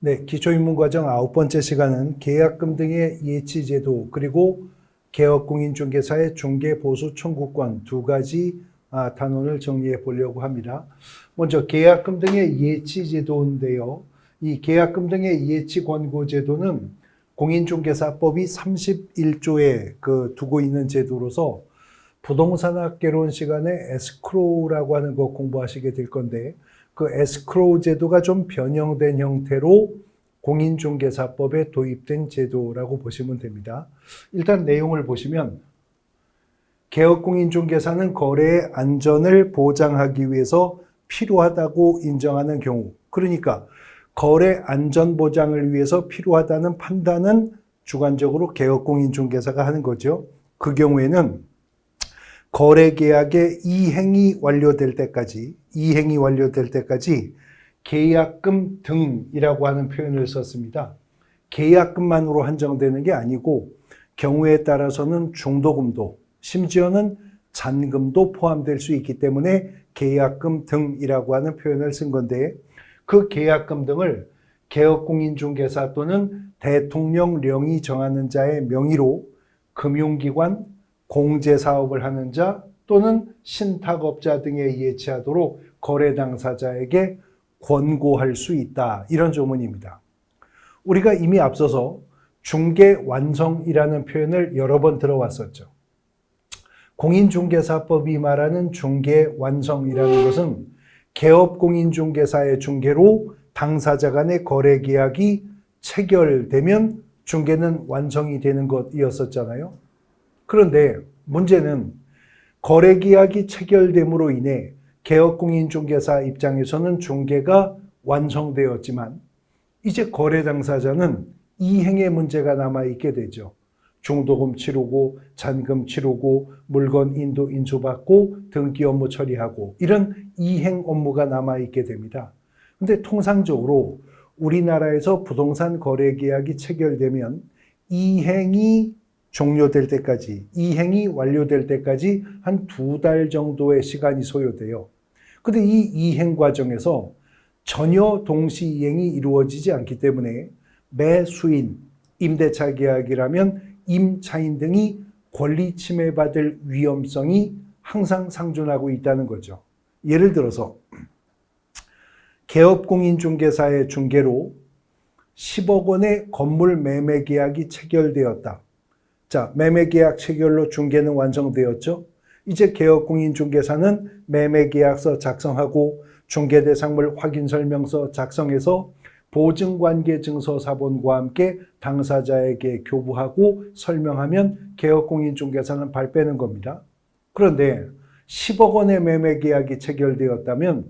네, 기초입문과정 9번째 시간은 계약금 등의 예치제도 그리고 개업공인중개사의 중개보수 청구권 두 가지 단원을 정리해 보려고 합니다. 먼저 계약금 등의 예치제도인데요. 이 계약금 등의 예치권고제도는 공인중개사법이 31조에 두고 있는 제도로서 부동산학개론 시간에 에스크로우라고 하는 거 공부하시게 될 건데 그 에스크로우 제도가 좀 변형된 형태로 공인중개사법에 도입된 제도라고 보시면 됩니다. 일단 내용을 보시면 개업공인중개사는 거래의 안전을 보장하기 위해서 필요하다고 인정하는 경우, 그러니까 거래 안전 보장을 위해서 필요하다는 판단은 주관적으로 개업공인중개사가 하는 거죠. 그 경우에는 거래계약의 이행이 완료될 때까지 계약금 등이라고 하는 표현을 썼습니다. 계약금만으로 한정되는 게 아니고 경우에 따라서는 중도금도 심지어는 잔금도 포함될 수 있기 때문에 계약금 등이라고 하는 표현을 쓴 건데 그 계약금 등을 개업공인중개사 또는 대통령령이 정하는 자의 명의로 금융기관, 공제사업을 하는 자 또는 신탁업자 등에 예치하도록 거래 당사자에게 권고할 수 있다. 이런 조문입니다. 우리가 이미 앞서서 중개완성이라는 표현을 여러 번 들어왔었죠. 공인중개사법이 말하는 중개완성이라는 것은 개업공인중개사의 중개로 당사자 간의 거래계약이 체결되면 중개는 완성이 되는 것이었었잖아요. 그런데 문제는 거래계약이 체결됨으로 인해 개업공인중개사 입장에서는 중개가 완성되었지만 이제 거래 당사자는 이행의 문제가 남아있게 되죠. 중도금 치르고 잔금 치르고 물건 인수받고 등기 업무 처리하고 이런 이행 업무가 남아있게 됩니다. 근데 통상적으로 우리나라에서 부동산 거래 계약이 체결되면 이행이 종료될 때까지, 이행이 완료될 때까지 한 2달 정도의 시간이 소요돼요. 근데 이 이행 과정에서 전혀 동시 이행이 이루어지지 않기 때문에 매수인, 임대차 계약이라면 임차인 등이 권리 침해받을 위험성이 항상 상존하고 있다는 거죠. 예를 들어서 개업공인중개사의 중개로 10억 원의 건물 매매 계약이 체결되었다. 자, 매매 계약 체결로 중개는 완성되었죠. 이제 개업공인중개사는 매매 계약서 작성하고 중개대상물 확인설명서 작성해서 보증관계증서 사본과 함께 당사자에게 교부하고 설명하면 개업공인중개사는 발 빼는 겁니다. 그런데 10억 원의 매매 계약이 체결되었다면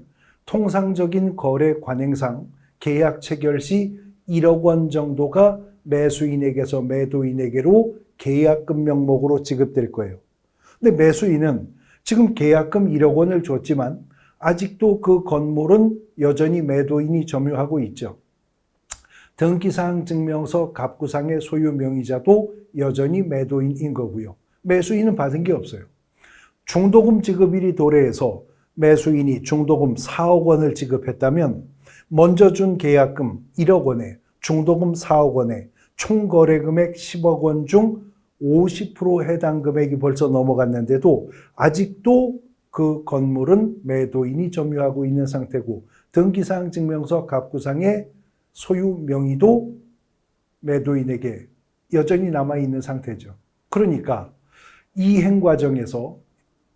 통상적인 거래 관행상 계약 체결 시 1억 원 정도가 매수인에게서 매도인에게로 계약금 명목으로 지급될 거예요. 근데 매수인은 지금 계약금 1억 원을 줬지만 아직도 그 건물은 여전히 매도인이 점유하고 있죠. 등기사항 증명서 갑구상의 소유 명의자도 여전히 매도인인 거고요. 매수인은 받은 게 없어요. 중도금 지급일이 도래해서 매수인이 중도금 4억 원을 지급했다면 먼저 준 계약금 1억 원에 중도금 4억 원에 총 거래금액 10억 원 중 50% 해당 금액이 벌써 넘어갔는데도 아직도 그 건물은 매도인이 점유하고 있는 상태고 등기사항 증명서 갑구상의 소유 명의도 매도인에게 여전히 남아있는 상태죠. 그러니까 이행 과정에서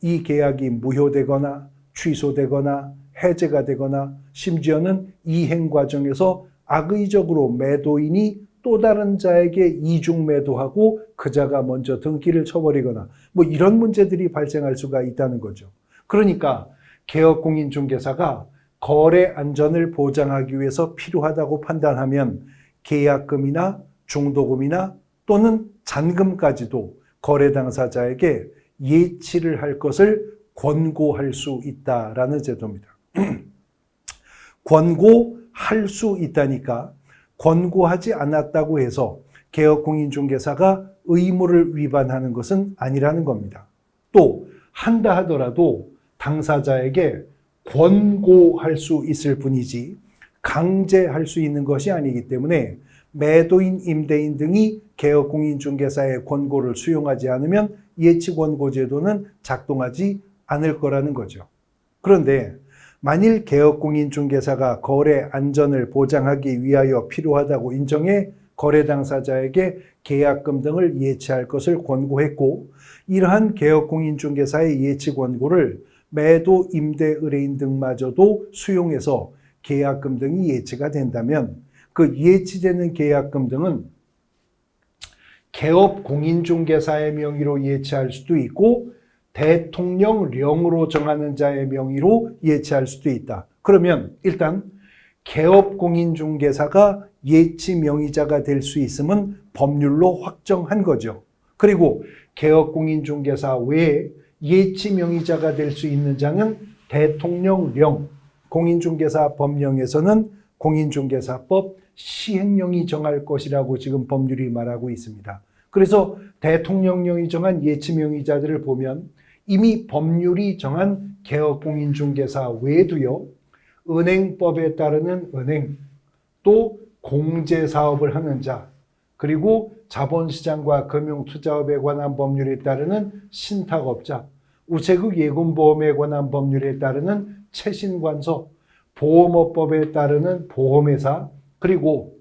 이 계약이 무효되거나 취소되거나 해제가 되거나 심지어는 이행 과정에서 악의적으로 매도인이 또 다른 자에게 이중 매도하고 그 자가 먼저 등기를 쳐버리거나 뭐 이런 문제들이 발생할 수가 있다는 거죠. 그러니까 개업공인중개사가 거래 안전을 보장하기 위해서 필요하다고 판단하면 계약금이나 중도금이나 또는 잔금까지도 거래 당사자에게 예치를 할 것을 권고할 수 있다라는 제도입니다. 권고할 수 있다니까 권고하지 않았다고 해서 개업공인중개사가 의무를 위반하는 것은 아니라는 겁니다. 또 한다 하더라도 당사자에게 권고할 수 있을 뿐이지 강제할 수 있는 것이 아니기 때문에 매도인, 임대인 등이 개업공인중개사의 권고를 수용하지 않으면 예치권고제도는 작동하지 않을 거라는 거죠. 그런데 만일 개업공인중개사가 거래 안전을 보장하기 위하여 필요하다고 인정해 거래 당사자에게 계약금 등을 예치할 것을 권고했고, 이러한 개업공인중개사의 예치 권고를 매도, 임대, 의뢰인 등마저도 수용해서 계약금 등이 예치가 된다면 그 예치되는 계약금 등은 개업공인중개사의 명의로 예치할 수도 있고 대통령령으로 정하는 자의 명의로 예치할 수도 있다. 그러면 일단 개업공인중개사가 예치 명의자가 될 수 있음은 법률로 확정한 거죠. 그리고 개업공인중개사 외에 예치 명의자가 될 수 있는 자는 대통령령, 공인중개사 법령에서는 공인중개사법 시행령이 정할 것이라고 지금 법률이 말하고 있습니다. 그래서 대통령령이 정한 예치 명의자들을 보면 이미 법률이 정한 개업공인중개사 외에도요, 은행법에 따르는 은행, 또 공제사업을 하는 자, 그리고 자본시장과 금융투자업에 관한 법률에 따르는 신탁업자, 우체국 예금보험에 관한 법률에 따르는 채신관서, 보험업법에 따르는 보험회사, 그리고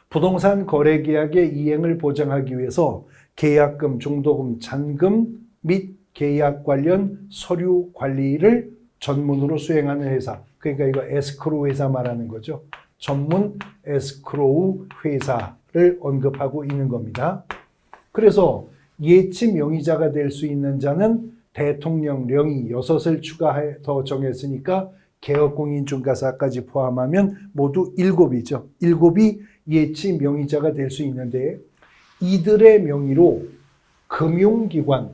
부동산 거래계약의 이행을 보장하기 위해서 계약금, 중도금, 잔금 및 계약 관련 서류 관리를 전문으로 수행하는 회사, 그러니까 이거 에스크로우 회사 말하는 거죠. 전문 에스크로우 회사를 언급하고 있는 겁니다. 그래서 예치 명의자가 될 수 있는 자는 대통령령이 6을 추가해서 정했으니까 개업공인중개사까지 포함하면 모두 7이죠. 7이 예치 명의자가 될 수 있는데 이들의 명의로 금융기관,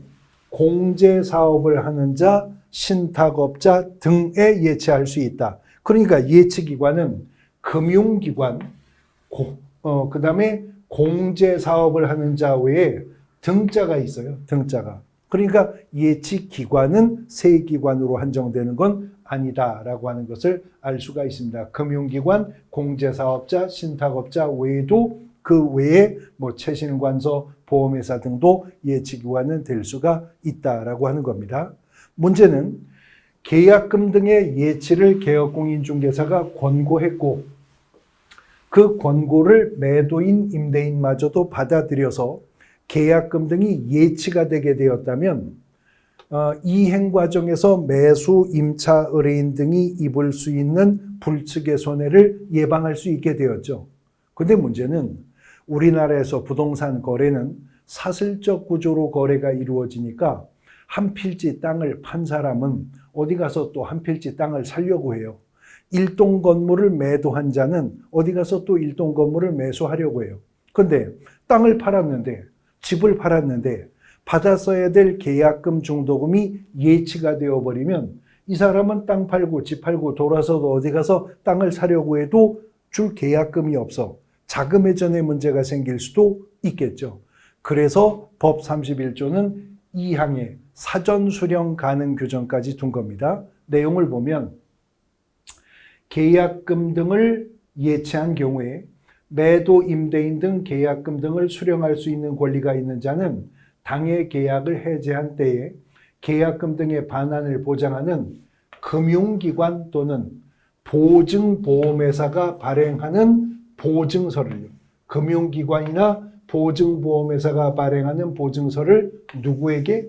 공제사업을 하는 자, 신탁업자 등에 예치할 수 있다. 그러니까 예치기관은 금융기관, 그 다음에 공제사업을 하는 자 외에 등자가 있어요. 등자가. 그러니까 예치기관은 세 기관으로 한정되는 건 아니다라고 하는 것을 알 수가 있습니다. 금융기관, 공제사업자, 신탁업자 외에도 그 외에 뭐 채신관서, 보험회사 등도 예치기관은 될 수가 있다라고 하는 겁니다. 문제는 계약금 등의 예치를 개업공인중개사가 권고했고 그 권고를 매도인, 임대인마저도 받아들여서 계약금 등이 예치가 되게 되었다면 이행 과정에서 매수, 임차, 의뢰인 등이 입을 수 있는 불측의 손해를 예방할 수 있게 되었죠. 그런데 문제는 우리나라에서 부동산 거래는 사슬적 구조로 거래가 이루어지니까 한 필지 땅을 판 사람은 어디 가서 또 한 필지 땅을 사려고 해요. 일동 건물을 매도한 자는 어디 가서 또 일동 건물을 매수하려고 해요. 그런데 땅을 팔았는데, 집을 팔았는데 받았어야 될 계약금, 중도금이 예치가 되어버리면 이 사람은 땅 팔고 집 팔고 돌아서도 어디 가서 땅을 사려고 해도 줄 계약금이 없어. 자금의 전에 문제가 생길 수도 있겠죠. 그래서 법 31조는 2항에 사전 수령 가능 규정까지 둔 겁니다. 내용을 보면 계약금 등을 예치한 경우에 매도, 임대인 등 계약금 등을 수령할 수 있는 권리가 있는 자는 당해 계약을 해제한 때에 계약금 등의 반환을 보장하는 금융기관 또는 보증보험회사가 발행하는 보증서를요. 금융기관이나 보증보험회사가 발행하는 보증서를 누구에게?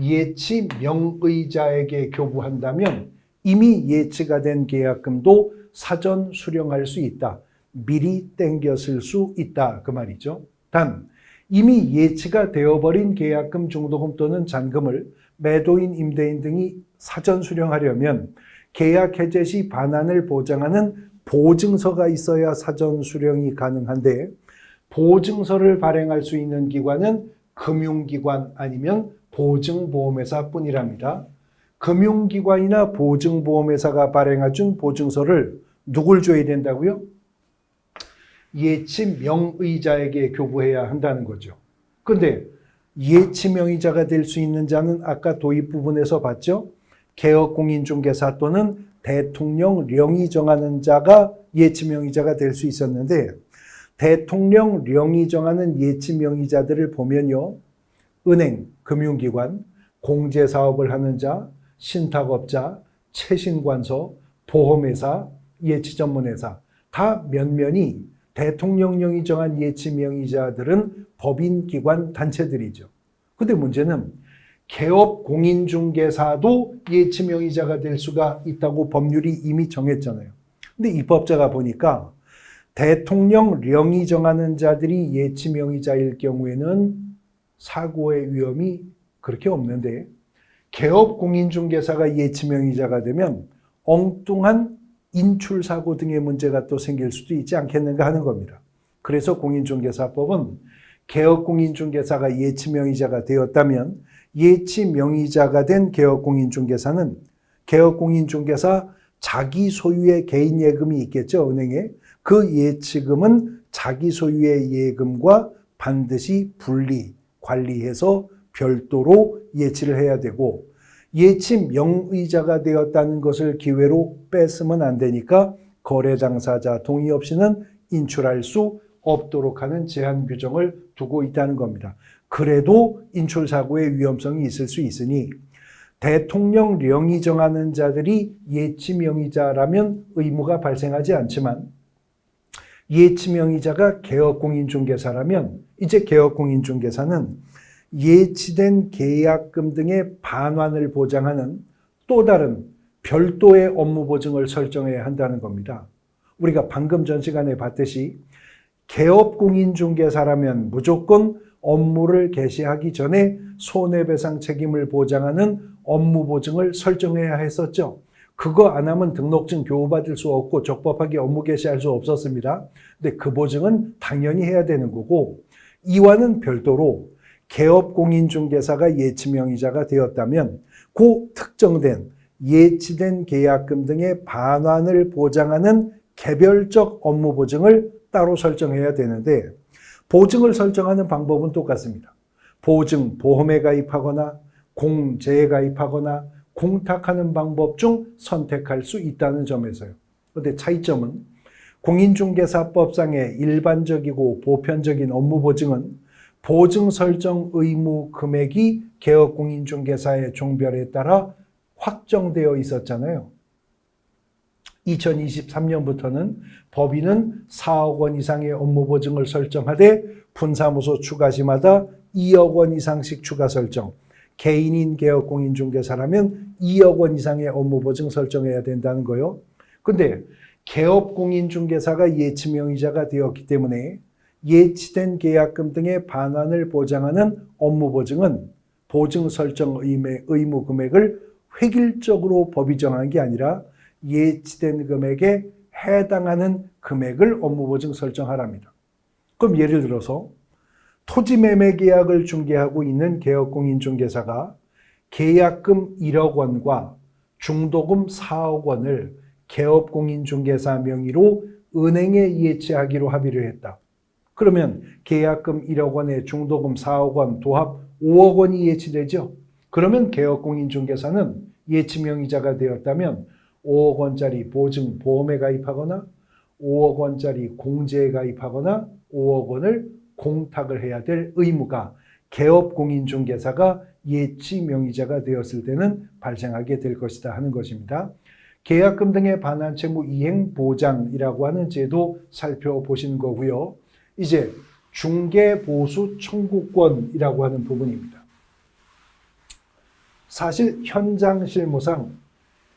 예치 명의자에게 교부한다면 이미 예치가 된 계약금도 사전 수령할 수 있다. 미리 땡겼을 수 있다. 그 말이죠. 단 이미 예치가 되어버린 계약금, 중도금 또는 잔금을 매도인, 임대인 등이 사전 수령하려면 계약 해제 시 반환을 보장하는 보증서가 있어야 사전 수령이 가능한데 보증서를 발행할 수 있는 기관은 금융기관 아니면 보증보험회사 뿐이랍니다. 금융기관이나 보증보험회사가 발행해준 보증서를 누굴 줘야 된다고요? 예치 명의자에게 교부해야 한다는 거죠. 그런데 예치 명의자가 될 수 있는 자는 아까 도입 부분에서 봤죠? 개업공인중개사 또는 대통령령이 정하는 자가 예치명의자가 될 수 있었는데 대통령령이 정하는 예치명의자들을 보면요. 은행, 금융기관, 공제사업을 하는 자, 신탁업자, 채신관서, 보험회사, 예치전문회사 다 면면이 대통령령이 정한 예치명의자들은 법인기관 단체들이죠. 근데 문제는 개업 공인중개사도 예치명의자가 될 수가 있다고 법률이 이미 정했잖아요. 근데 입법자가 보니까 대통령령이 정하는 자들이 예치명의자일 경우에는 사고의 위험이 그렇게 없는데 개업 공인중개사가 예치명의자가 되면 엉뚱한 인출사고 등의 문제가 또 생길 수도 있지 않겠는가 하는 겁니다. 그래서 공인중개사법은 개업공인중개사가 예치명의자가 되었다면 예치명의자가 된 개업공인중개사는 개업공인중개사 자기 소유의 개인 예금이 있겠죠, 은행에. 그 예치금은 자기 소유의 예금과 반드시 분리, 관리해서 별도로 예치를 해야 되고 예치명의자가 되었다는 것을 기회로 뺏으면 안 되니까 거래 당사자 동의 없이는 인출할 수 없도록 하는 제한 규정을 두고 있다는 겁니다. 그래도 인출사고의 위험성이 있을 수 있으니 대통령령이 정하는 자들이 예치명의자라면 의무가 발생하지 않지만 예치명의자가 개업공인중개사라면 이제 개업공인중개사는 예치된 계약금 등의 반환을 보장하는 또 다른 별도의 업무 보증을 설정해야 한다는 겁니다. 우리가 방금 전 시간에 봤듯이 개업공인중개사라면 무조건 업무를 개시하기 전에 손해배상 책임을 보장하는 업무 보증을 설정해야 했었죠. 그거 안 하면 등록증 교부받을 수 없고 적법하게 업무 개시할 수 없었습니다. 근데 그 보증은 당연히 해야 되는 거고 이와는 별도로 개업공인중개사가 예치명의자가 되었다면 그 특정된 예치된 계약금 등의 반환을 보장하는 개별적 업무 보증을 따로 설정해야 되는데 보증을 설정하는 방법은 똑같습니다. 보증, 보험에 가입하거나 공제에 가입하거나 공탁하는 방법 중 선택할 수 있다는 점에서요. 그런데 차이점은 공인중개사법상의 일반적이고 보편적인 업무 보증은 보증 설정 의무 금액이 개업공인중개사의 종별에 따라 확정되어 있었잖아요. 2023년부터는 법인은 4억 원 이상의 업무 보증을 설정하되 분사무소 추가시마다 2억 원 이상씩 추가 설정, 개인인 개업공인중개사라면 2억 원 이상의 업무 보증 설정해야 된다는 거요. 근데 개업공인중개사가 예치명의자가 되었기 때문에 예치된 계약금 등의 반환을 보장하는 업무 보증은 보증 설정 의무 금액을 획일적으로 법이 정한 게 아니라 예치된 금액에 해당하는 금액을 업무 보증 설정하랍니다. 그럼 예를 들어서 토지 매매 계약을 중개하고 있는 개업공인중개사가 계약금 1억 원과 중도금 4억 원을 개업공인중개사 명의로 은행에 예치하기로 합의를 했다. 그러면 계약금 1억 원에 중도금 4억 원, 도합 5억 원이 예치되죠. 그러면 개업공인중개사는 예치명의자가 되었다면 5억 원짜리 보증, 보험에 가입하거나 5억 원짜리 공제에 가입하거나 5억 원을 공탁을 해야 될 의무가 개업공인중개사가 예치명의자가 되었을 때는 발생하게 될 것이다 하는 것입니다. 계약금 등의 반환 채무 이행 보장이라고 하는 제도 살펴보신 거고요. 이제 중개보수 청구권이라고 하는 부분입니다. 사실 현장 실무상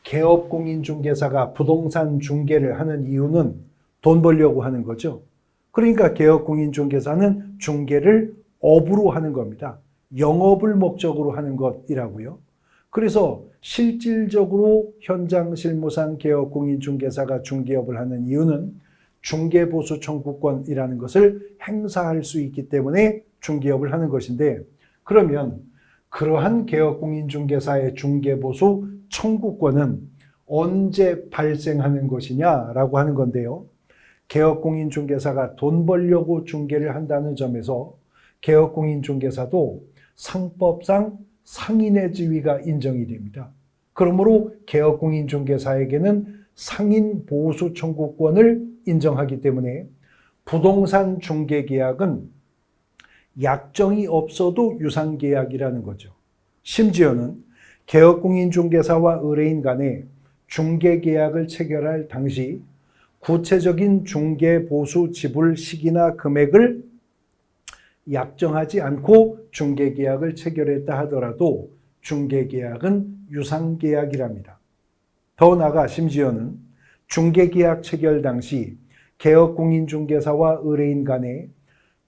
개업공인중개사가 부동산 중개를 하는 이유는 돈 벌려고 하는 거죠. 그러니까 개업공인중개사는 중개를 업으로 하는 겁니다. 영업을 목적으로 하는 것이라고요. 그래서 실질적으로 현장 실무상 개업공인중개사가 중개업을 하는 이유는 중개보수 청구권이라는 것을 행사할 수 있기 때문에 중개업을 하는 것인데 그러면 그러한 개업공인중개사의 중개보수 청구권은 언제 발생하는 것이냐라고 하는 건데요. 개업공인중개사가 돈 벌려고 중개를 한다는 점에서 개업공인중개사도 상법상 상인의 지위가 인정이 됩니다. 그러므로 개업공인중개사에게는 상인 보수 청구권을 인정하기 때문에 부동산 중개계약은 약정이 없어도 유상계약이라는 거죠. 심지어는 개업공인중개사와 의뢰인 간에 중개계약을 체결할 당시 구체적인 중개보수 지불 시기나 금액을 약정하지 않고 중개계약을 체결했다 하더라도 중개계약은 유상계약이랍니다. 더 나아가 심지어는 중개계약 체결 당시 개업공인중개사와 의뢰인 간에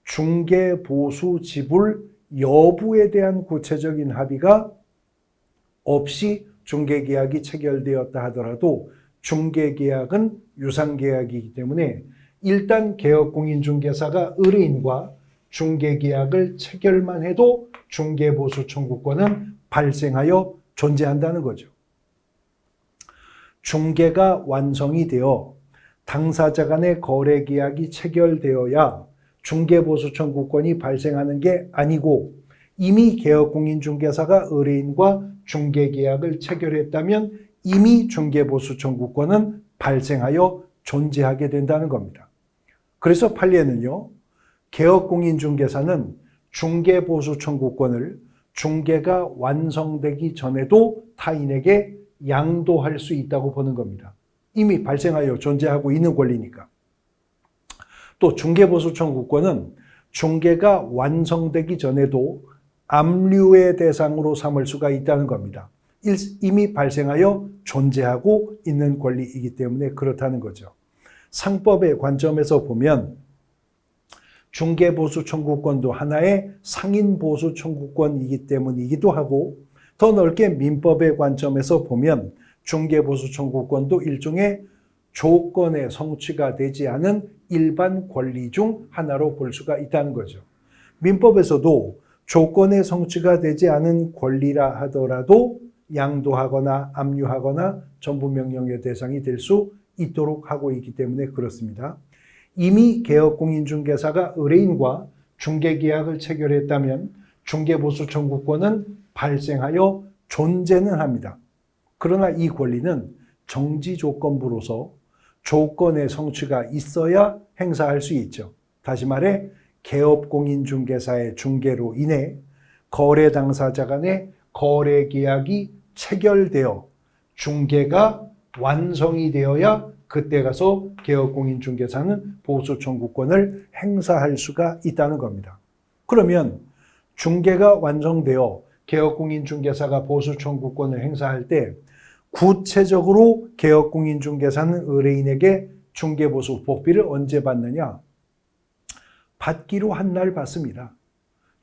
중개보수 지불 여부에 대한 구체적인 합의가 없이 중개계약이 체결되었다 하더라도 중개계약은 유상계약이기 때문에 일단 개업공인중개사가 의뢰인과 중개계약을 체결만 해도 중개보수 청구권은 발생하여 존재한다는 거죠. 중개가 완성이 되어 당사자 간의 거래계약이 체결되어야 중개보수 청구권이 발생하는 게 아니고 이미 개업공인중개사가 의뢰인과 중개계약을 체결했다면 이미 중개보수 청구권은 발생하여 존재하게 된다는 겁니다. 그래서 판례는요, 개업공인중개사는 중개보수 청구권을 중개가 완성되기 전에도 타인에게 양도할 수 있다고 보는 겁니다. 이미 발생하여 존재하고 있는 권리니까. 또 중개보수 청구권은 중개가 완성되기 전에도 압류의 대상으로 삼을 수가 있다는 겁니다. 이미 발생하여 존재하고 있는 권리이기 때문에 그렇다는 거죠. 상법의 관점에서 보면 중개보수 청구권도 하나의 상인보수 청구권이기 때문이기도 하고 더 넓게 민법의 관점에서 보면 중개보수 청구권도 일종의 조건의 성취가 되지 않은 일반 권리 중 하나로 볼 수가 있다는 거죠. 민법에서도 조건의 성취가 되지 않은 권리라 하더라도 양도하거나 압류하거나 전부명령의 대상이 될 수 있도록 하고 있기 때문에 그렇습니다. 이미 개업공인중개사가 의뢰인과 중개계약을 체결했다면 중개보수 청구권은 발생하여 존재는 합니다. 그러나 이 권리는 정지조건부로서 조건의 성취가 있어야 행사할 수 있죠. 다시 말해 개업공인중개사의 중개로 인해 거래 당사자 간의 거래계약이 체결되어 중개가 완성이 되어야 그때 가서 개업공인중개사는 보수 청구권을 행사할 수가 있다는 겁니다. 그러면 중개가 완성되어 개업공인중개사가 보수 청구권을 행사할 때 구체적으로 개업공인중개사는 의뢰인에게 중개보수 복비를 언제 받느냐? 받기로 한 날 받습니다.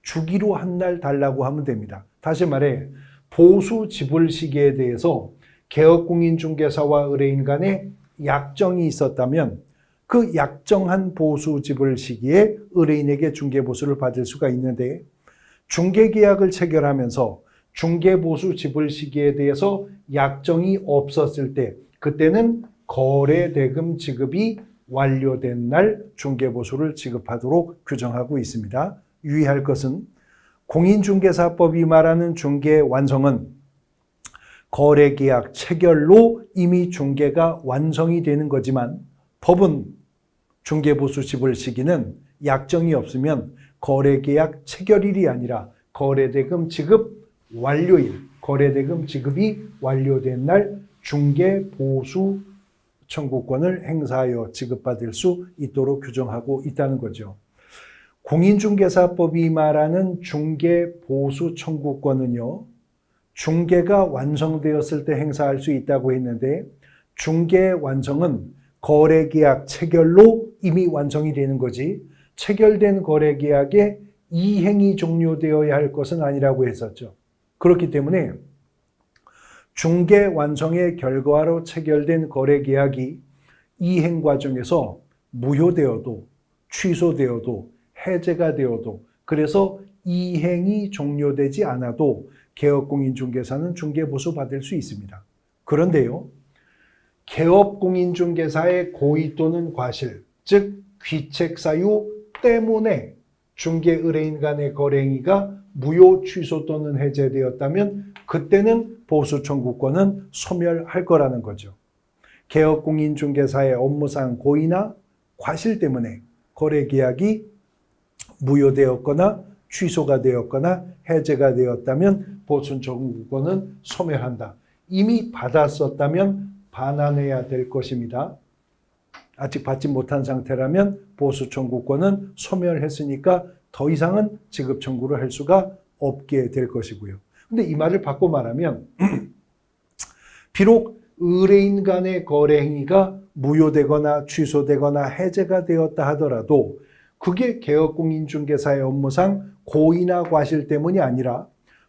주기로 한 날 달라고 하면 됩니다. 다시 말해 보수 지불 시기에 대해서 개업공인중개사와 의뢰인 간에 약정이 있었다면 그 약정한 보수 지불 시기에 의뢰인에게 중개보수를 받을 수가 있는데 중개계약을 체결하면서 중개보수 지불 시기에 대해서 약정이 없었을 때 그때는 거래대금 지급이 완료된 날 중개보수를 지급하도록 규정하고 있습니다. 유의할 것은 공인중개사법이 말하는 중개 완성은 거래계약 체결로 이미 중개가 완성이 되는 거지만 법은 중개보수 지불 시기는 약정이 없으면 거래계약 체결일이 아니라 거래대금 지급 완료일, 거래대금 지급이 완료된 날 중개보수 청구권을 행사하여 지급받을 수 있도록 규정하고 있다는 거죠. 공인중개사법이 말하는 중개보수 청구권은요, 중개가 완성되었을 때 행사할 수 있다고 했는데 중개 완성은 거래계약 체결로 이미 완성이 되는 거지 체결된 거래계약에 이행이 종료되어야 할 것은 아니라고 했었죠. 그렇기 때문에 중개 완성의 결과로 체결된 거래계약이 이행 과정에서 무효되어도 취소되어도 해제가 되어도 그래서 이행이 종료되지 않아도 개업공인중개사는 중개보수 받을 수 있습니다. 그런데요, 개업공인중개사의 고의 또는 과실, 즉 귀책사유 때문에 중개 의뢰인 간의 거래행위가 무효, 취소 또는 해제되었다면 그때는 보수 청구권은 소멸할 거라는 거죠. 개업공인중개사의 업무상 고의나 과실 때문에 거래계약이 무효되었거나 취소가 되었거나 해제가 되었다면 보수 청구권은 소멸한다. 이미 받았었다면 반환해야 될 것입니다. 아직 받지 못한 상태라면 보수 청구권은 소멸했으니까 더 이상은 지급 청구를 할 수가 없게 될 것이고요. 근데 이 말을 바꿔 말하면 비록 의뢰인 간의 거래 행위가 무효되거나 취소되거나 해제가 되었다 하더라도 그게 개업공인중개사의 업무상 고의나 과실 때문이 아니라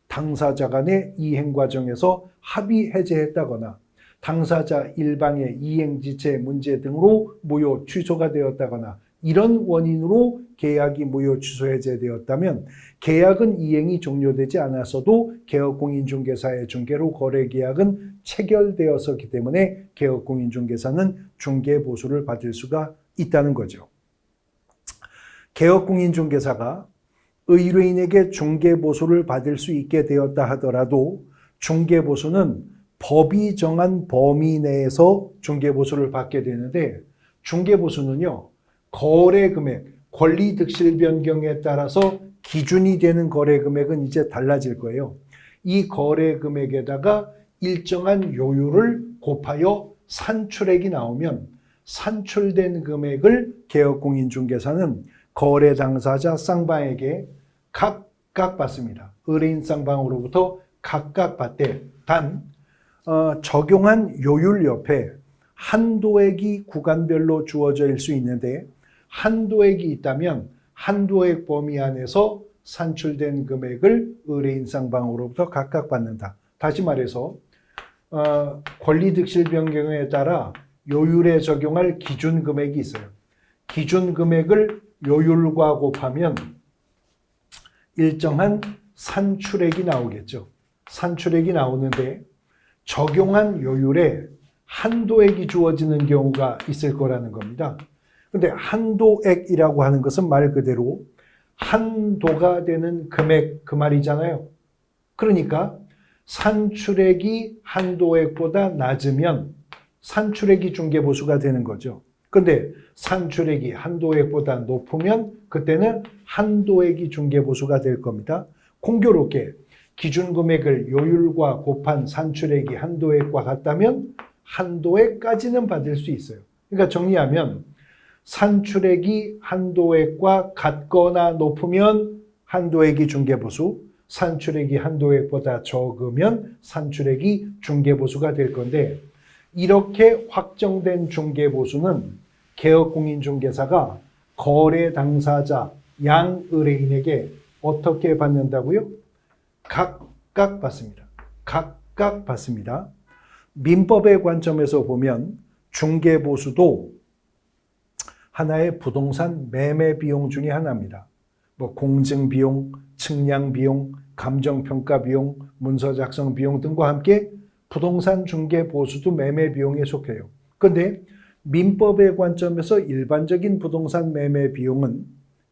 당사자 간의 이행 과정에서 합의 해제했다거나 당사자 일방의 이행지체 문제 등으로 무효 취소가 되었다거나 이런 원인으로 계약이 무효 취소 해제되었다면 계약은 이행이 종료되지 않았어도 개업공인중개사의 중개로 거래계약은 체결되었었기 때문에 개업공인중개사는 중개보수를 받을 수가 있다는 거죠. 개업공인중개사가 의뢰인에게 중개보수를 받을 수 있게 되었다 하더라도 중개보수는 법이 정한 범위 내에서 중개보수를 받게 되는데 중개보수는요. 거래금액, 권리득실 변경에 따라서 기준이 되는 거래금액은 이제 달라질 거예요. 이 거래금액에다가 일정한 요율을 곱하여 산출액이 나오면 산출된 금액을 개업공인중개사는 거래 당사자 쌍방에게 각각 받습니다. 의뢰인 쌍방으로부터 각각 받되 단 적용한 요율 옆에 한도액이 구간별로 주어질 수 있는데 한도액이 있다면 한도액 범위 안에서 산출된 금액을 의뢰인 쌍방으로부터 각각 받는다. 다시 말해서 권리득실 변경에 따라 요율에 적용할 기준 금액이 있어요. 기준 금액을 요율과 곱하면 일정한 산출액이 나오겠죠. 산출액이 나오는데 적용한 요율에 한도액이 주어지는 경우가 있을 거라는 겁니다. 근데 한도액이라고 하는 것은 말 그대로 한도가 되는 금액 그 말이잖아요. 그러니까 산출액이 한도액보다 낮으면 산출액이 중개보수가 되는 거죠. 근데 산출액이 한도액보다 높으면 그때는 한도액이 중개보수가 될 겁니다. 공교롭게 기준금액을 요율과 곱한 산출액이 한도액과 같다면 한도액까지는 받을 수 있어요. 그러니까 정리하면 산출액이 한도액과 같거나 높으면 한도액이 중개보수, 산출액이 한도액보다 적으면 산출액이 중개보수가 될 건데 이렇게 확정된 중개보수는 개업공인중개사가 거래 당사자 양 의뢰인에게 어떻게 받는다고요? 각각 받습니다. 각각 받습니다. 민법의 관점에서 보면 중개보수도 하나의 부동산 매매 비용 중에 하나입니다. 공증비용, 측량비용, 감정평가 비용, 문서 작성 비용 등과 함께 부동산 중개보수도 매매 비용에 속해요. 그런데 민법의 관점에서 일반적인 부동산 매매 비용은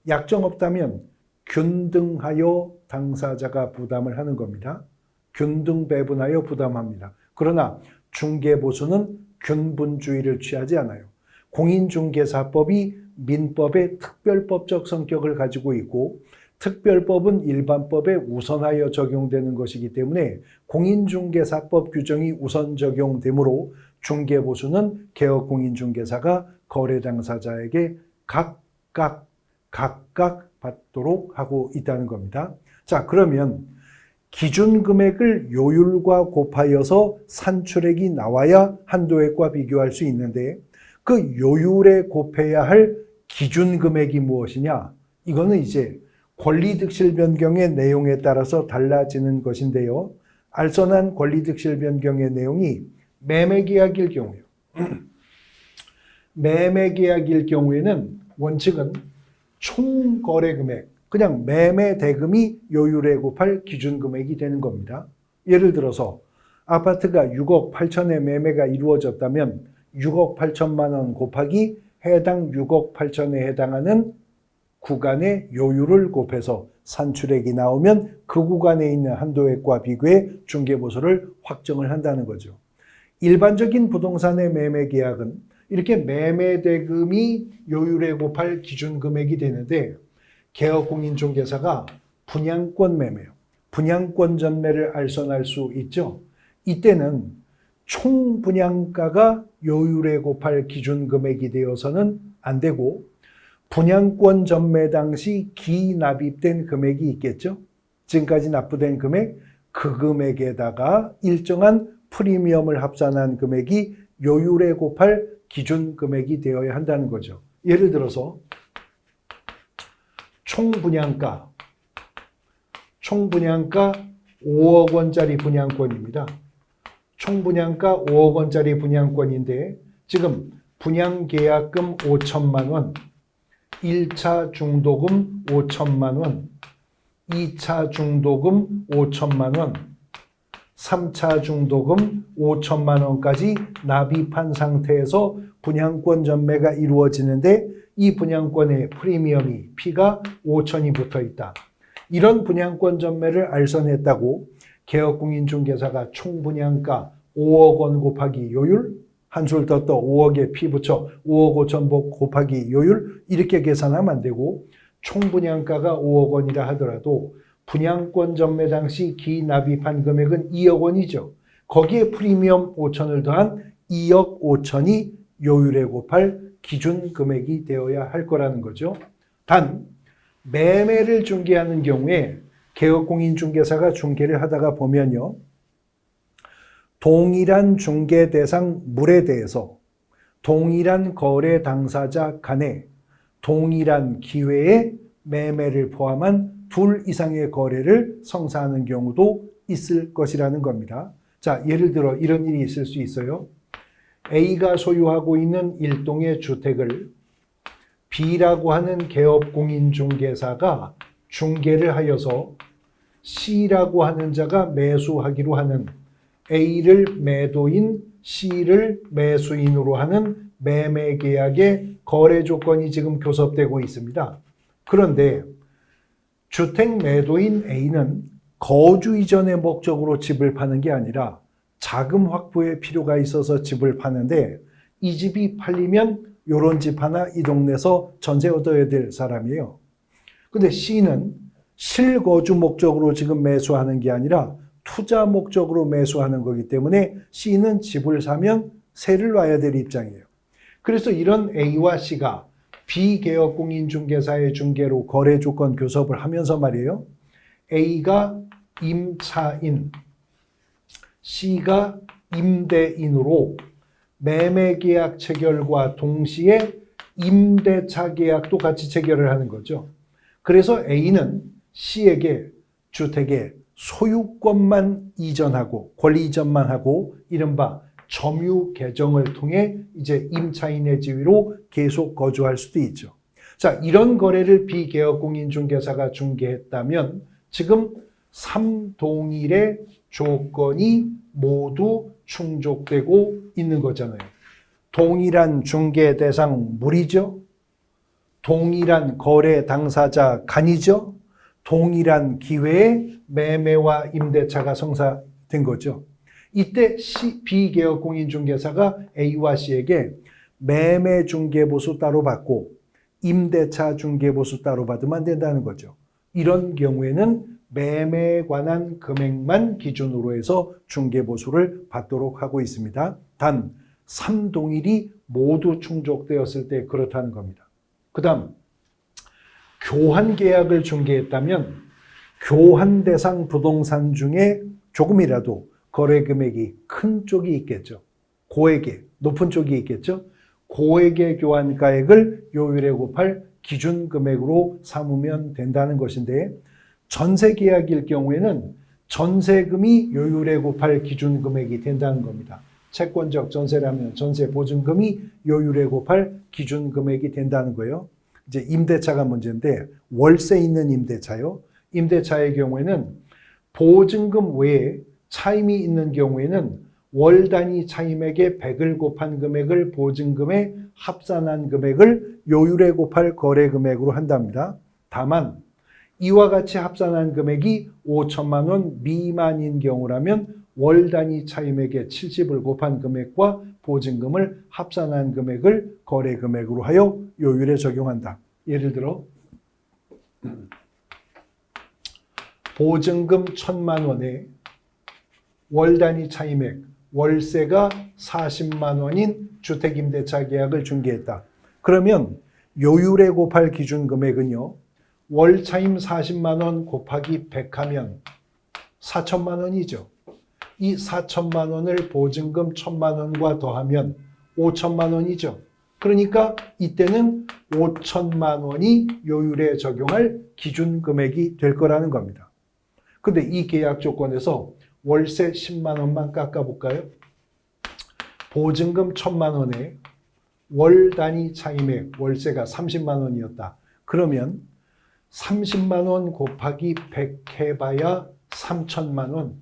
약정 없다면 균등하여 당사자가 부담을 하는 겁니다. 균등 배분하여 부담합니다. 그러나 중개보수는 균분주의를 취하지 않아요. 공인중개사법이 민법의 특별법적 성격을 가지고 있고 특별법은 일반법에 우선하여 적용되는 것이기 때문에 공인중개사법 규정이 우선 적용되므로 중개보수는 개업공인중개사가 거래 당사자에게 각각 받도록 하고 있다는 겁니다. 자, 그러면 기준금액을 요율과 곱하여서 산출액이 나와야 한도액과 비교할 수 있는데 그 요율에 곱해야 할 기준금액이 무엇이냐? 이거는 이제 권리득실 변경의 내용에 따라서 달라지는 것인데요. 알선한 권리득실 변경의 내용이 매매계약일 경우요. 매매계약일 경우에는 원칙은 총거래금액, 그냥 매매 대금이 요율에 곱할 기준금액이 되는 겁니다. 예를 들어서 아파트가 6억 8천에 매매가 이루어졌다면 6억 8천만 원 곱하기 해당 6억 8천에 해당하는 구간의 요율을 곱해서 산출액이 나오면 그 구간에 있는 한도액과 비교해 중개보수를 확정을 한다는 거죠. 일반적인 부동산의 매매 계약은 이렇게 매매 대금이 요율에 곱할 기준 금액이 되는데 개업공인중개사가 분양권 매매요. 분양권 전매를 알선할 수 있죠. 이때는 총 분양가가 요율에 곱할 기준 금액이 되어서는 안 되고 분양권 전매 당시 기납입된 금액이 있겠죠. 지금까지 납부된 금액, 그 금액에다가 일정한 프리미엄을 합산한 금액이 요율에 곱할 기준 금액이 되어야 한다는 거죠. 예를 들어서 총 분양가 5억 원짜리 분양권입니다. 총 분양가 5억 원짜리 분양권인데 지금 분양계약금 5천만 원, 1차 중도금 5천만 원, 2차 중도금 5천만 원, 3차 중도금 5천만 원까지 납입한 상태에서 분양권 전매가 이루어지는데 이 분양권의 프리미엄이 P가 5천이 붙어 있다. 이런 분양권 전매를 알선했다고 개업공인중개사가 총 분양가 5억 원 곱하기 요율, 한술 더 5억에 P 붙여 5억 5천 곱하기 요율 이렇게 계산하면 안 되고 총 분양가가 5억 원이라 하더라도 분양권 전매 당시 기납입한 금액은 2억 원이죠. 거기에 프리미엄 5천을 더한 2억 5천이 요율에 곱할 기준 금액이 되어야 할 거라는 거죠. 단 매매를 중개하는 경우에 개업공인중개사가 중개를 하다가 보면요. 동일한 중개 대상 물에 대해서 동일한 거래 당사자 간에 동일한 기회에 매매를 포함한 둘 이상의 거래를 성사하는 경우도 있을 것이라는 겁니다. 자, 예를 들어 이런 일이 있을 수 있어요. A가 소유하고 있는 일동의 주택을 B라고 하는 개업공인중개사가 중개를 하여서 C라고 하는 자가 매수하기로 하는 A를 매도인, C를 매수인으로 하는 매매 계약의 거래 조건이 지금 교섭되고 있습니다. 그런데 주택 매도인 A는 거주 이전의 목적으로 집을 파는 게 아니라 자금 확보에 필요가 있어서 집을 파는데 이 집이 팔리면 요런 집 하나 이 동네에서 전세 얻어야 될 사람이에요. 근데 C는 실거주 목적으로 지금 매수하는 게 아니라 투자 목적으로 매수하는 거기 때문에 C는 집을 사면 세를 놔야 될 입장이에요. 그래서 이런 A와 C가 비개업공인중개사의 중개로 거래 조건 교섭을 하면서 말이에요. A가 임차인, C가 임대인으로 매매계약 체결과 동시에 임대차 계약도 같이 체결을 하는 거죠. 그래서 A는 C에게 주택의 소유권만 이전하고 권리 이전만 하고 이른바 점유 개정을 통해 이제 임차인의 지위로 계속 거주할 수도 있죠. 자, 이런 거래를 비개업공인중개사가 중개했다면 지금 3동일의 조건이 모두 충족되고 있는 거잖아요. 동일한 중개 대상 물이죠. 동일한 거래 당사자 간이죠. 동일한 기회에 매매와 임대차가 성사된 거죠. 이때 비개업공인중개사가 A와 C에게 매매 중개보수 따로 받고 임대차 중개보수 따로 받으면 안 된다는 거죠. 이런 경우에는 매매에 관한 금액만 기준으로 해서 중개보수를 받도록 하고 있습니다. 단 3동일이 모두 충족되었을 때 그렇다는 겁니다. 그 다음 교환 계약을 중개했다면 교환 대상 부동산 중에 조금이라도 거래 금액이 큰 쪽이 있겠죠. 고액의 높은 쪽이 있겠죠. 고액의 교환가액을 요율에 곱할 기준 금액으로 삼으면 된다는 것인데 전세 계약일 경우에는 전세금이 요율에 곱할 기준 금액이 된다는 겁니다. 채권적 전세라면 전세 보증금이 요율에 곱할 기준 금액이 된다는 거예요. 이제 임대차가 문제인데 월세 있는 임대차요. 임대차의 경우에는 보증금 외에 차임이 있는 경우에는 월 단위 차임액의 100을 곱한 금액을 보증금에 합산한 금액을 요율에 곱할 거래 금액으로 한답니다. 다만 이와 같이 합산한 금액이 5천만 원 미만인 경우라면 월 단위 차임액의 70을 곱한 금액과 보증금을 합산한 금액을 거래 금액으로 하여 요율에 적용한다. 예를 들어 보증금 1,000만 원에 월 단위 차임액 월세가 40만 원인 주택임대차 계약을 중개했다. 그러면 요율에 곱할 기준 금액은요. 월 차임 40만 원 곱하기 100하면 4천만 원이죠. 이 4천만 원을 보증금 1,000만 원과 더하면 5천만 원이죠. 그러니까 이때는 5천만 원이 요율에 적용할 기준 금액이 될 거라는 겁니다. 근데 이 계약 조건에서 월세 10만 원만 깎아볼까요? 보증금 1,000만 원에 월 단위 차임액 월세가 30만 원이었다. 그러면 30만 원 곱하기 100 해봐야 3천만 원.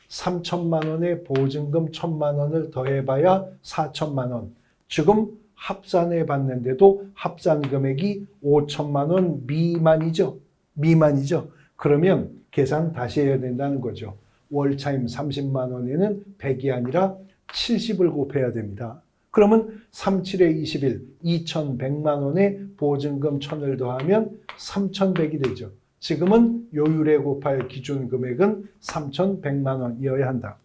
3천만 원에 보증금 1,000만 원을 더해봐야 4천만 원. 지금 합산해 봤는데도 합산 금액이 5천만 원 미만이죠. 미만이죠. 그러면 계산 다시 해야 된다는 거죠. 월 차임 30만 원에는 100이 아니라 70을 곱해야 됩니다. 그러면 37에 21, 2,100만 원에 보증금 1,000을 더하면 3,100이 되죠. 지금은 요율에 곱할 기준 금액은 3,100만 원이어야 한다.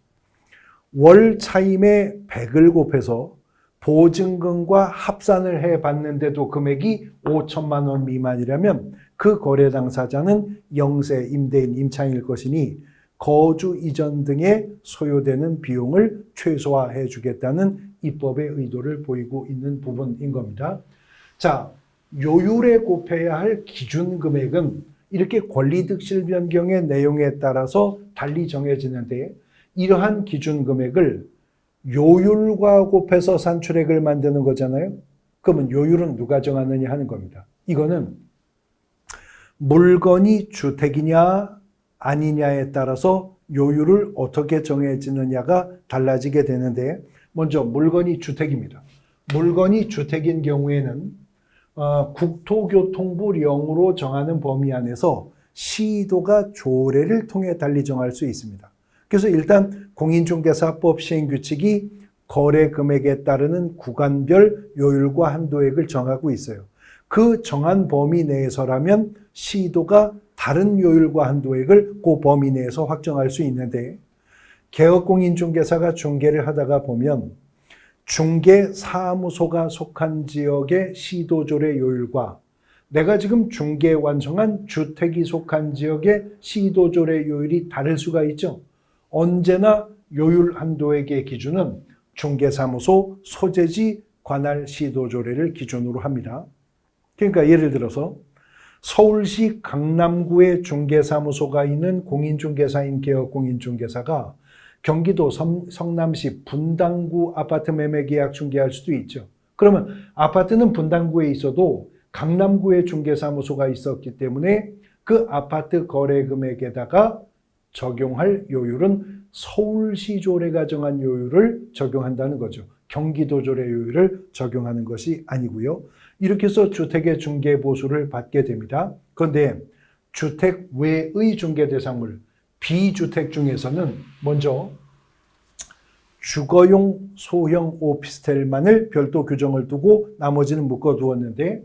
월 차임에 100을 곱해서 보증금과 합산을 해봤는데도 금액이 5천만 원 미만이라면 그 거래 당사자는 영세, 임대인, 임차인일 것이니 거주 이전 등에 소요되는 비용을 최소화해 주겠다는 입법의 의도를 보이고 있는 부분인 겁니다. 자, 요율에 곱해야 할 기준 금액은 이렇게 권리득실 변경의 내용에 따라서 달리 정해지는데 이러한 기준 금액을 요율과 곱해서 산출액을 만드는 거잖아요. 그러면 요율은 누가 정하느냐 하는 겁니다. 이거는 물건이 주택이냐 아니냐에 따라서 요율을 어떻게 정해지느냐가 달라지게 되는데 먼저 물건이 주택입니다. 물건이 주택인 경우에는 국토교통부령으로 정하는 범위 안에서 시도가 조례를 통해 달리 정할 수 있습니다. 그래서 일단 공인중개사법 시행규칙이 거래 금액에 따르는 구간별 요율과 한도액을 정하고 있어요. 그 정한 범위 내에서라면 시도가 다른 요율과 한도액을 그 범위 내에서 확정할 수 있는데 개업공인중개사가 중개를 하다가 보면 중개사무소가 속한 지역의 시도조례 요율과 내가 지금 중개 완성한 주택이 속한 지역의 시도조례 요율이 다를 수가 있죠. 언제나 요율 한도액의 기준은 중개사무소 소재지 관할 시도조례를 기준으로 합니다. 그러니까 예를 들어서 서울시 강남구에 중개사무소가 있는 공인중개사인 개업공인중개사가 경기도 성남시 분당구 아파트 매매 계약 중개할 수도 있죠. 그러면 아파트는 분당구에 있어도 강남구에 중개사무소가 있었기 때문에 그 아파트 거래 금액에다가 적용할 요율은 서울시 조례가 정한 요율을 적용한다는 거죠. 경기도 조례 요율을 적용하는 것이 아니고요. 이렇게 해서 주택의 중개 보수를 받게 됩니다. 그런데 주택 외의 중개 대상물, 비주택 중에서는 먼저 주거용 소형 오피스텔만을 별도 규정을 두고 나머지는 묶어두었는데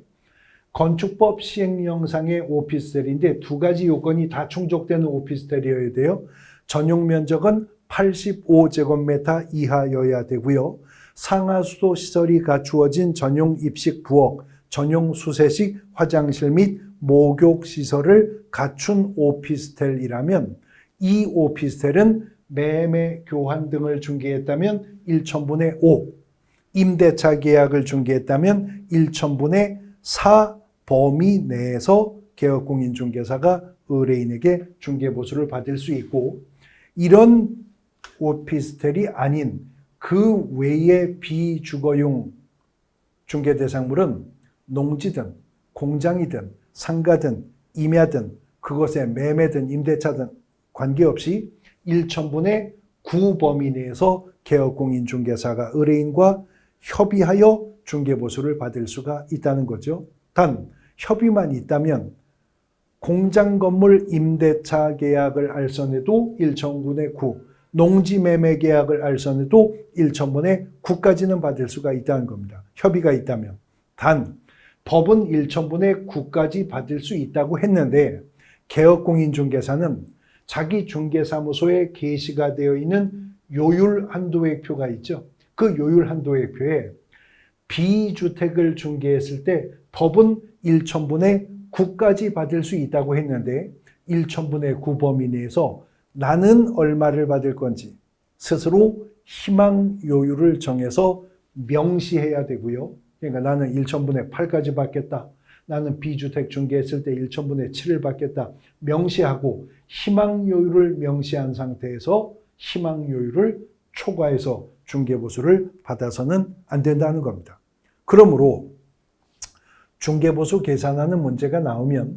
건축법 시행령상의 오피스텔인데 두 가지 요건이 다 충족되는 오피스텔이어야 돼요. 전용 면적은 85제곱미터 이하여야 되고요. 상하수도 시설이 갖추어진 전용 입식 부엌, 전용 수세식 화장실 및 목욕 시설을 갖춘 오피스텔이라면 이 오피스텔은 매매, 교환 등을 중개했다면 1천분의 5, 임대차 계약을 중개했다면 1천분의 4 범위 내에서 개업공인중개사가 의뢰인에게 중개보수를 받을 수 있고 이런 오피스텔이 아닌 그 외의 비주거용 중개대상물은 농지든 공장이든 상가든 임야든 그것의 매매든 임대차든 관계없이 1천분의 9 범위 내에서 개업공인중개사가 의뢰인과 협의하여 중개보수를 받을 수가 있다는 거죠. 단 협의만 있다면 공장 건물 임대차 계약을 알선해도 1천분의 9, 농지 매매 계약을 알선해도 1천분의 9까지는 받을 수가 있다는 겁니다. 협의가 있다면. 단 법은 1천분의 9까지 받을 수 있다고 했는데 개업공인중개사는 자기 중개사무소에 게시가 되어 있는 요율 한도액표가 있죠. 그 요율 한도액표에 비주택을 중개했을 때 법은 1천분의 9까지 받을 수 있다고 했는데 1천분의 9 범위 내에서 나는 얼마를 받을 건지 스스로 희망 요율을 정해서 명시해야 되고요. 그러니까 나는 1천분의 8까지 받겠다. 나는 비주택 중개했을 때 1천분의 7을 받겠다. 명시하고 희망 요율을 명시한 상태에서 희망 요율을 초과해서 중개보수를 받아서는 안 된다는 겁니다. 그러므로 중개보수 계산하는 문제가 나오면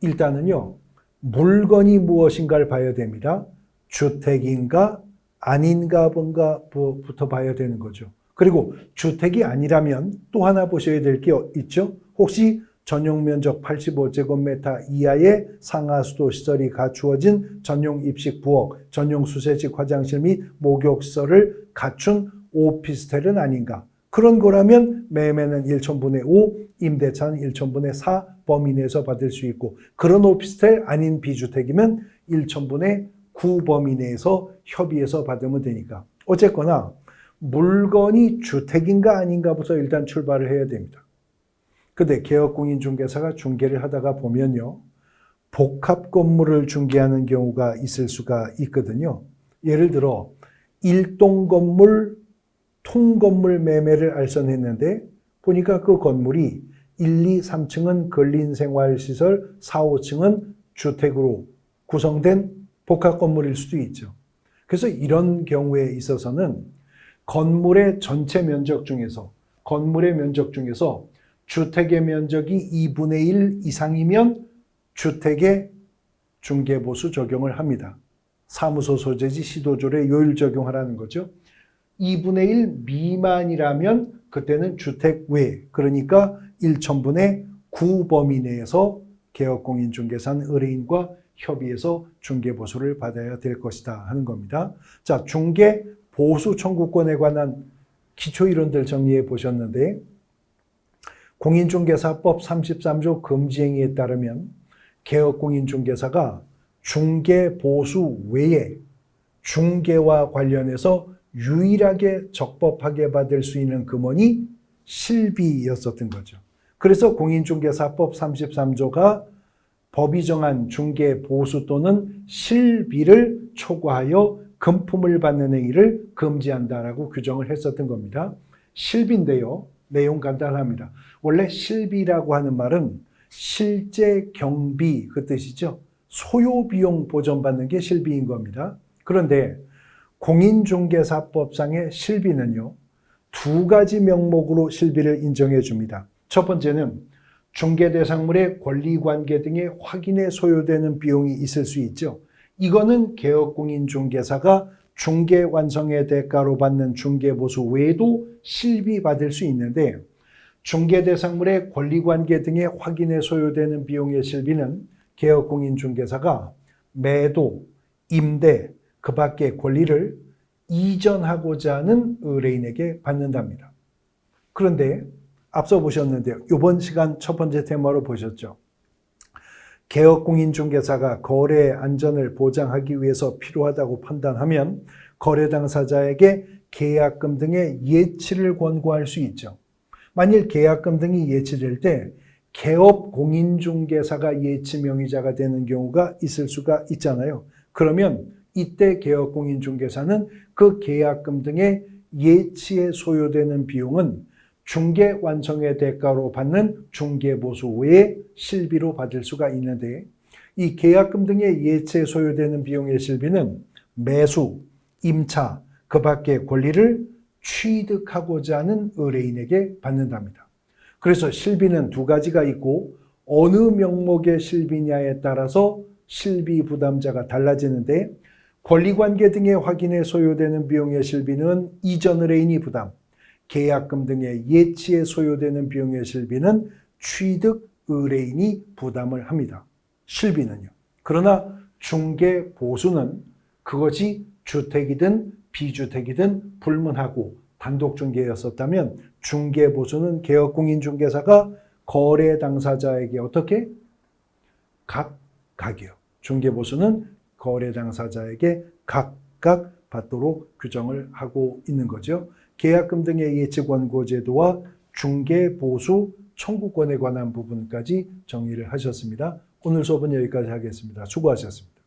일단은요, 물건이 무엇인가를 봐야 됩니다. 주택인가 아닌가부터 봐야 되는 거죠. 그리고 주택이 아니라면 또 하나 보셔야 될 게 있죠. 혹시 전용 면적 85제곱미터 이하의 상하수도 시설이 갖추어진 전용 입식 부엌, 전용 수세식 화장실 및 목욕시설을 갖춘 오피스텔은 아닌가. 그런 거라면 매매는 1천분의 5, 임대차는 1천분의 4 범위 내에서 받을 수 있고, 그런 오피스텔 아닌 비주택이면 1천분의 9 범위 내에서 협의해서 받으면 되니까. 어쨌거나 물건이 주택인가 아닌가부터 일단 출발을 해야 됩니다. 근데 개업공인중개사가 중개를 하다가 보면요, 복합 건물을 중개하는 경우가 있을 수가 있거든요. 예를 들어 1동 건물, 통건물 매매를 알선했는데 보니까 그 건물이 1, 2, 3층은 근린생활시설, 4, 5층은 주택으로 구성된 복합 건물일 수도 있죠. 그래서 이런 경우에 있어서는 건물의 전체 면적 중에서, 건물의 면적 중에서 주택의 면적이 2분의 1 이상이면 주택의 중개보수 적용을 합니다. 사무소 소재지 시도조례 요율 적용하라는 거죠. 2분의 1 미만이라면 그때는 주택 외, 그러니까 1천분의 9 범위 내에서 개업공인중개사는 의뢰인과 협의해서 중개보수를 받아야 될 것이다 하는 겁니다. 자, 중개보수 청구권에 관한 기초이론들 정리해 보셨는데, 공인중개사법 33조 금지행위에 따르면 개업공인중개사가 중개보수 외에 중개와 관련해서 유일하게 적법하게 받을 수 있는 금원이 실비였었던 거죠. 그래서 공인중개사법 33조가 법이 정한 중개보수 또는 실비를 초과하여 금품을 받는 행위를 금지한다라고 규정을 했었던 겁니다. 실비인데요, 내용 간단합니다. 원래 실비라고 하는 말은 실제 경비 그 뜻이죠. 소요비용 보전받는 게 실비인 겁니다. 그런데 공인중개사법상의 실비는요, 두 가지 명목으로 실비를 인정해 줍니다. 첫 번째는 중개대상물의 권리관계 등의 확인에 소요되는 비용이 있을 수 있죠. 이거는 개업공인중개사가 중개 완성의 대가로 받는 중개보수 외에도 실비 받을 수 있는데, 중개대상물의 권리관계 등의 확인에 소요되는 비용의 실비는 개업공인중개사가 매도, 임대, 그 밖의 권리를 이전하고자 하는 의뢰인에게 받는답니다. 그런데 앞서 보셨는데요, 이번 시간 첫 번째 테마로 보셨죠. 개업공인중개사가 거래의 안전을 보장하기 위해서 필요하다고 판단하면 거래 당사자에게 계약금 등의 예치를 권고할 수 있죠. 만일 계약금 등이 예치될 때 개업공인중개사가 예치명의자가 되는 경우가 있을 수가 있잖아요. 그러면 이때 개업공인중개사는 그 계약금 등의 예치에 소요되는 비용은 중개 완성의 대가로 받는 중개보수 외에 실비로 받을 수가 있는데, 이 계약금 등의 예치에 소요되는 비용의 실비는 매수, 임차, 그 밖의 권리를 취득하고자 하는 의뢰인에게 받는답니다. 그래서 실비는 두 가지가 있고 어느 명목의 실비냐에 따라서 실비 부담자가 달라지는데, 권리관계 등의 확인에 소요되는 비용의 실비는 이전 의뢰인이 부담, 계약금 등의 예치에 소요되는 비용의 실비는 취득 의뢰인이 부담을 합니다. 실비는요. 그러나 중개 보수는 그것이 주택이든 비주택이든 불문하고 단독 중개였었다면 중개 보수는 개업공인중개사가 거래 당사자에게 어떻게? 각각이요. 중개 보수는 거래 당사자에게 각각 받도록 규정을 하고 있는 거죠. 계약금 등의 예측 원고 제도와 중개 보수 청구권에 관한 부분까지 정의를 하셨습니다. 오늘 수업은 여기까지 하겠습니다. 수고하셨습니다.